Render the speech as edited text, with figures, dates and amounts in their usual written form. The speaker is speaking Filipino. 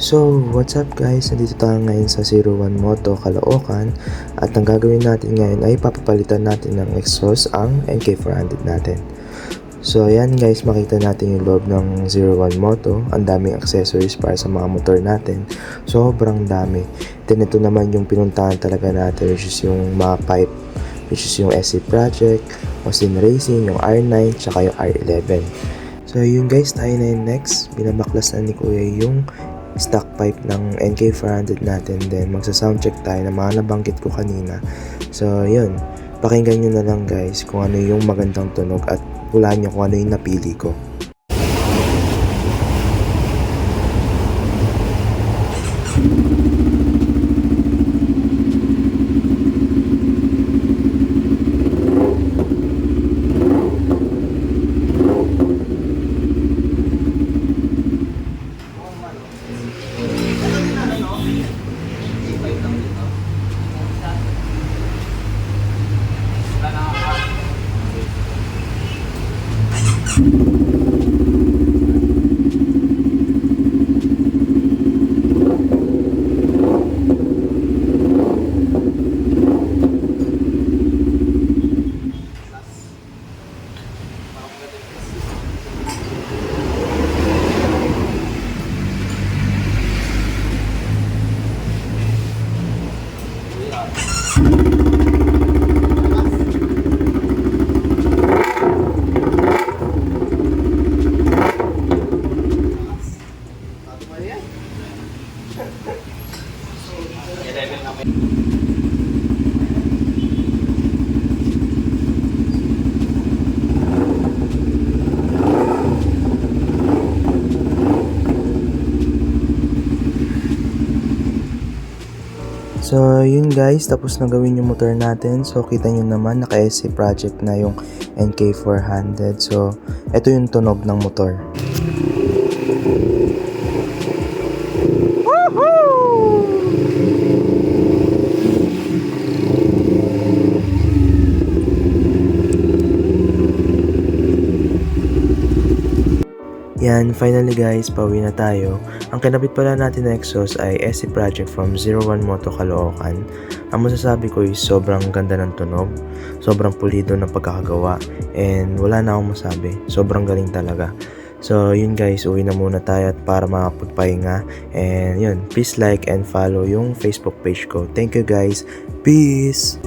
So, what's up guys? Nandito tayo ngayon sa 01 Moto, Caloocan. At ang gagawin natin ngayon ay papapalitan natin ng exhaust ang NK400 natin. So, ayan guys, makita natin yung loob ng 01 Moto. Ang daming accessories para sa mga motor natin. Sobrang dami. Then ito naman yung pinuntahan talaga natin, which is yung mga pipe, which is yung SC Project, Austin Racing, yung R9, tsaka yung R11. So, yun guys, tayo na yung next. Binabaklas na ni Kuya yung stock pipe ng NK400 natin. Then magsa-soundcheck tayo ng mga nabanggit ko kanina. So yun, pakinggan nyo na lang guys kung ano yung magandang tunog at hulaan nyo kung ano yung napili ko. So yun guys, tapos na gawin yung motor natin. So kita nyo naman, naka-SC Project na yung NK400. So ito yung tunog ng motor. Yan, finally guys, pauwi na tayo. Ang kinabit pala natin na exhaust ay SC Project from 01 Moto Caloocan. Ang masasabi ko is sobrang ganda ng tunog, sobrang pulido ng pagkakagawa, and wala na akong masabi. Sobrang galing talaga. So yun guys, uwi na muna tayo at para makapagpahinga. And yun, please like and follow yung Facebook page ko. Thank you guys. Peace!